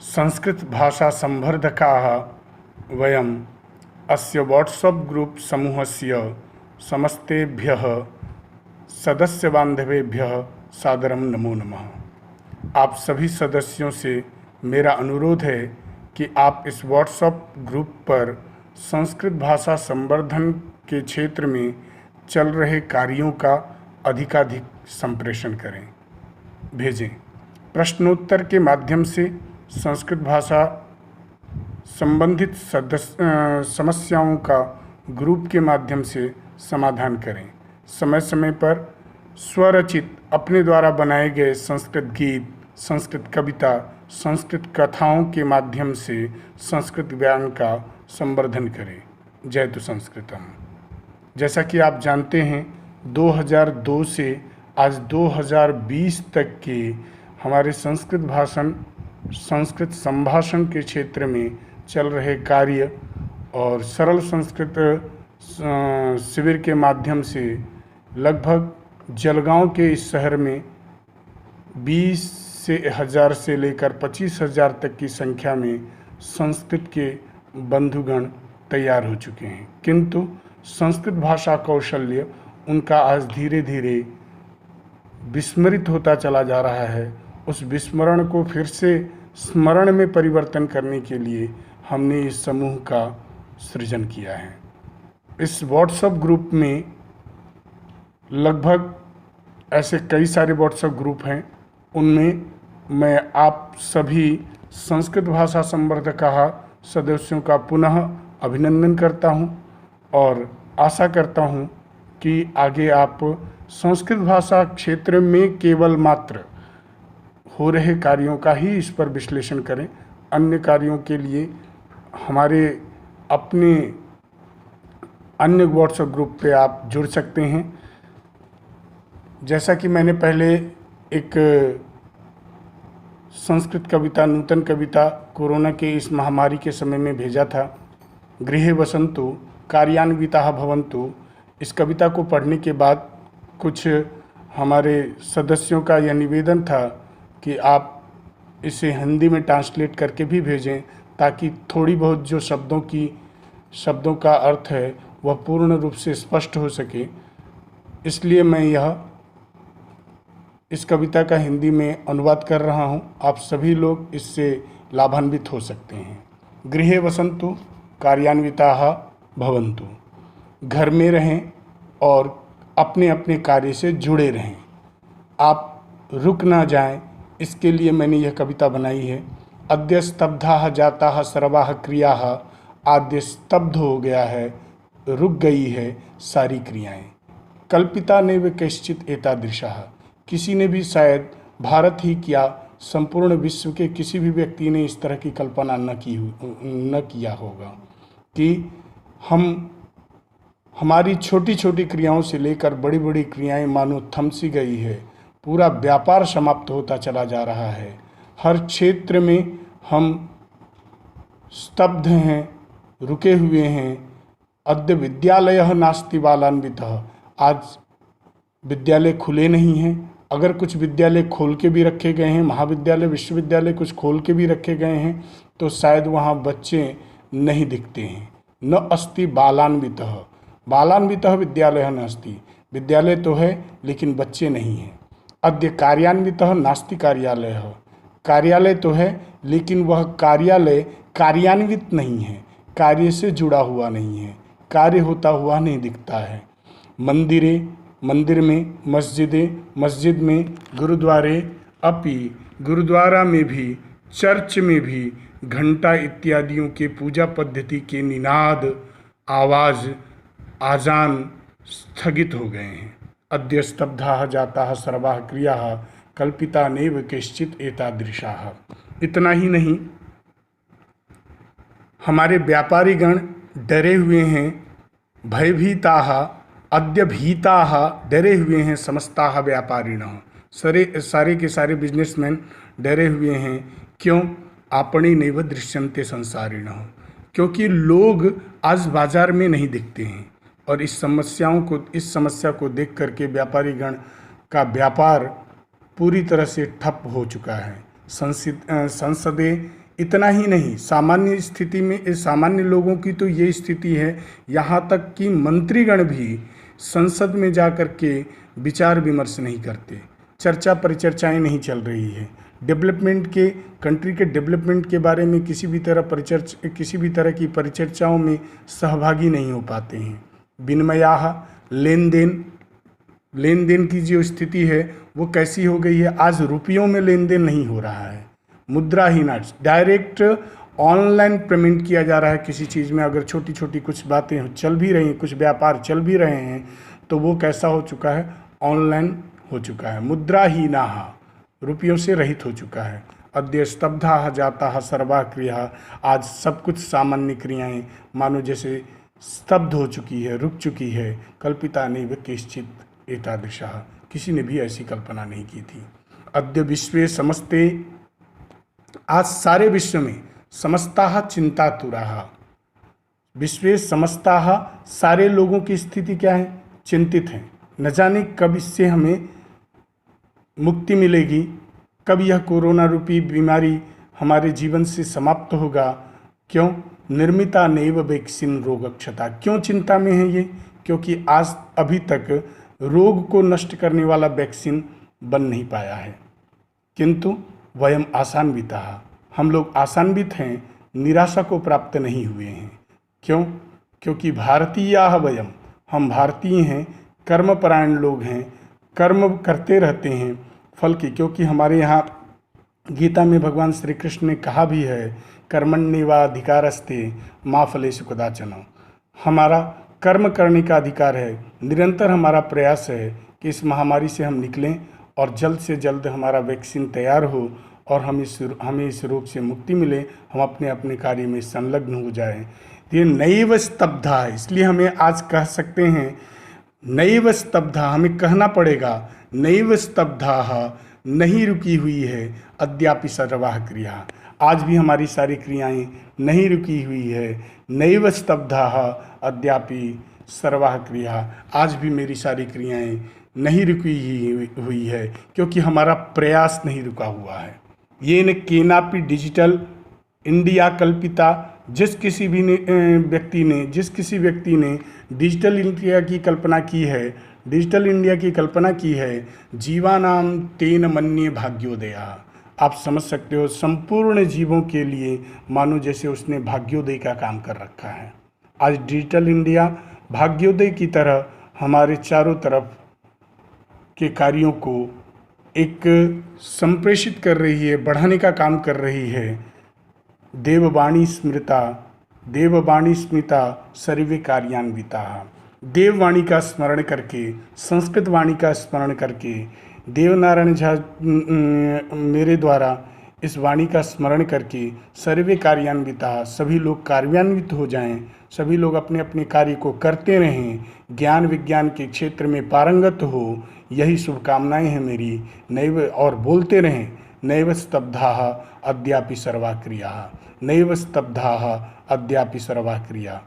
संस्कृतभाषासंवर्धकाः वयम् अस्य WhatsApp group समूहस्य समस्तेभ्यः सदस्यबान्धवेभ्यः सादरं नमो नमः। आप सभी सदस्यों से मेरा अनुरोध है कि आप इस व्हाट्सएप ग्रुप पर संस्कृत भाषा संवर्धन के क्षेत्र में चल रहे कार्यों का अधिकाधिक संप्रेषण करें, भेजें। प्रश्नोत्तर के माध्यम से संस्कृत भाषा संबंधित समस्याओं का ग्रुप के माध्यम से समाधान करें। समय समय पर स्वरचित अपने द्वारा बनाए गए संस्कृत गीत, संस्कृत कविता, संस्कृत कथाओं के माध्यम से संस्कृत ज्ञान का संवर्धन करें। जयतु संस्कृतम। जैसा कि आप जानते हैं, 2002 से आज 2020 तक के हमारे संस्कृत संभाषण के क्षेत्र में चल रहे कार्य और सरल संस्कृत शिविर के माध्यम से लगभग जलगांव के इस शहर में 20,000 से लेकर 25,000 तक की संख्या में संस्कृत के बंधुगण तैयार हो चुके हैं, किंतु संस्कृत भाषा कौशल्य उनका आज धीरे धीरे विस्मरित होता चला जा रहा है। उस विस्मरण को फिर से स्मरण में परिवर्तन करने के लिए हमने इस समूह का सृजन किया है। इस व्हाट्सएप ग्रुप में लगभग ऐसे कई सारे व्हाट्सएप ग्रुप हैं, उनमें मैं आप सभी संस्कृत भाषा संवर्धकाः सदस्यों का पुनः अभिनंदन करता हूं और आशा करता हूं कि आगे आप संस्कृत भाषा क्षेत्र में केवल मात्र हो रहे कार्यों का ही इस पर विश्लेषण करें। अन्य कार्यों के लिए हमारे अपने अन्य व्हाट्सएप ग्रुप पे आप जुड़ सकते हैं। जैसा कि मैंने पहले एक संस्कृत कविता, नूतन कविता कोरोना के इस महामारी के समय में भेजा था, गृहे वसन्तु कार्यान्विताः भवन्तु। इस कविता को पढ़ने के बाद कुछ हमारे सदस्यों का यह निवेदन था कि आप इसे हिंदी में ट्रांसलेट करके भी भेजें, ताकि थोड़ी बहुत जो शब्दों का अर्थ है वह पूर्ण रूप से स्पष्ट हो सके। इसलिए मैं इस कविता का हिंदी में अनुवाद कर रहा हूं। आप सभी लोग इससे लाभान्वित हो सकते हैं। गृहे वसन्तु कार्यान्विताः भवन्तु। घर में रहें और अपने अपने कार्य से जुड़े रहें, आप रुक ना जाएं, इसके लिए मैंने यह कविता बनाई है। अद्य स्तब्धाः जाताः सर्वाः क्रियाः। आद्य स्तब्ध हो गया है, रुक गई है सारी क्रियाएं। कल्पिता नैव कैश्चित् एतादृशः। किसी ने भी शायद भारत ही क्या, संपूर्ण विश्व के किसी भी व्यक्ति ने इस तरह की कल्पना न किया होगा कि हमारी छोटी छोटी क्रियाओं से लेकर बड़ी बड़ी क्रियाएं मानो थम सी गई है। पूरा व्यापार समाप्त होता चला जा रहा है। हर क्षेत्र में हम स्तब्ध हैं, रुके हुए हैं। अद्य विद्यालयः नास्ति बालान्वितः। आज विद्यालय खुले नहीं हैं। अगर कुछ विद्यालय खोल के भी रखे गए हैं, महाविद्यालय विश्वविद्यालय कुछ खोल के भी रखे गए हैं, तो शायद वहाँ बच्चे नहीं दिखते हैं। न अस्ति बालान्वितः। बालान्वितः विद्यालयः नास्ति। विद्यालय तो है लेकिन बच्चे नहीं हैं। अद्य कार्यान्वितः नास्ति कार्यालयः। कार्यालय तो है लेकिन वह कार्यालय कार्यान्वित नहीं है, कार्य से जुड़ा हुआ नहीं है, कार्य होता हुआ नहीं दिखता है। मंदिर में, मस्जिद में, गुरुद्वारे अपि, गुरुद्वारा में भी, चर्च में भी घंटा इत्यादियों के पूजा पद्धति के निनाद, आवाज़, आजान स्थगित हो गए हैं। अद्य स्तब्धाः जाताः सर्वाः क्रियाः कल्पिता नैव कैश्चित् एतादृशाः। इतना ही नहीं, हमारे व्यापारी गण डरे हुए हैं, भयभीताः अद्य भीताः। डरे हुए हैं समस्ताः व्यापारिणः। सारे के सारे बिजनेसमैन डरे हुए हैं। क्यों? आपणे नैव दृश्यन्ते संसारिणः। क्योंकि लोग आज बाजार में नहीं दिखते हैं और इस समस्या को देख करके व्यापारी गण का व्यापार पूरी तरह से ठप हो चुका है। संसदे इतना ही नहीं, सामान्य स्थिति में सामान्य लोगों की तो ये स्थिति है, यहाँ तक कि मंत्रीगण भी संसद में जा कर के विचार विमर्श नहीं करते, चर्चा परिचर्चाएं नहीं चल रही है। डेवलपमेंट के, कंट्री के डेवलपमेंट के बारे में किसी भी तरह की परिचर्चाओं में सहभागी नहीं हो पाते हैं। विनिमयाः, लेन देन की जो स्थिति है वो कैसी हो गई है, आज रुपयों में लेन देन नहीं हो रहा है। मुद्राहीन, डायरेक्ट ऑनलाइन पेमेंट किया जा रहा है किसी चीज़ में। अगर छोटी छोटी कुछ बातें चल भी रही हैं, कुछ व्यापार चल भी रहे हैं, तो वो कैसा हो चुका है, ऑनलाइन हो चुका है। मुद्राहीनाः, रुपयों से रहित हो चुका है। अद्य स्तब्धाः जाताः सर्वाः क्रियाः, आज सब कुछ सामान्य क्रियाएं मानो जैसे स्तब्ध हो चुकी है, रुक चुकी है। कल्पिता नैव केश्चित् एतादृशः, किसी ने भी ऐसी कल्पना नहीं की थी। अद्य विश्वे समस्ते, आज सारे विश्व में समस्ताः चिंतातुराः, विश्वे समस्ताः, सारे लोगों की स्थिति क्या है, चिंतित हैं। न जाने कब इससे हमें मुक्ति मिलेगी, कब यह कोरोना रूपी बीमारी हमारे जीवन से समाप्त होगा। क्यों? निर्मिता नैव वैक्सीन रोगक्षता। क्यों चिंता में है ये? क्योंकि आज अभी तक रोग को नष्ट करने वाला वैक्सीन बन नहीं पाया है। किंतु वयम आशान्विताः, हम लोग आशान्वित हैं, निराशा को प्राप्त नहीं हुए हैं। क्यों? क्योंकि भारतीयाः वयम, हम भारतीय हैं, कर्मपरायण लोग हैं, कर्म करते रहते हैं फल की। क्योंकि हमारे यहाँ गीता में भगवान श्री कृष्ण ने कहा भी है, कर्मण्येवाधिकारस्ते मा फलेषु कदाचन। हमारा कर्म करने का अधिकार है। निरंतर हमारा प्रयास है कि इस महामारी से हम निकलें और जल्द से जल्द हमारा वैक्सीन तैयार हो और हमें इस रोग से मुक्ति मिले, हम अपने अपने कार्य में संलग्न हो जाएं। ये नैव स्तब्धा है, इसलिए हमें आज कह सकते हैं नैव स्तब्धा, हमें कहना पड़ेगा नैव स्तब्धा, नहीं रुकी हुई है अद्यापि सर्वाः क्रिया, आज भी हमारी सारी क्रियाएं नहीं रुकी हुई है। नैव स्तब्धा अद्यापि सर्वाः क्रिया, आज भी मेरी सारी क्रियाएं नहीं रुकी हुई है, क्योंकि हमारा प्रयास नहीं रुका हुआ है। ये न केनापि डिजिटल इंडिया कल्पिता, जिस किसी व्यक्ति ने डिजिटल इंडिया की कल्पना की है, डिजिटल इंडिया की कल्पना की है, जीवानाम तेन मन्ये भाग्योदया। आप समझ सकते हो, संपूर्ण जीवों के लिए मानो जैसे उसने भाग्योदय का काम कर रखा है। आज डिजिटल इंडिया भाग्योदय की तरह हमारे चारों तरफ के कार्यों को एक संप्रेषित कर रही है, बढ़ाने का काम कर रही है। देववाणी स्मृता सर्वे कार्यान्विता। देववाणी का स्मरण करके, संस्कृत वाणी का स्मरण करके, देवनारायण झा मेरे द्वारा इस वाणी का स्मरण करके सर्वे कार्यान्विता, सभी लोग कार्यान्वित हो जाएं, सभी लोग अपने अपने कार्य को करते रहें, ज्ञान विज्ञान के क्षेत्र में पारंगत हो, यही शुभकामनाएं हैं मेरी। नैव, और बोलते रहें, नैव स्तब्धाः अद्यापि सर्वा क्रियाः, नैव स्तब्धाः अद्यापि सर्वा क्रिया।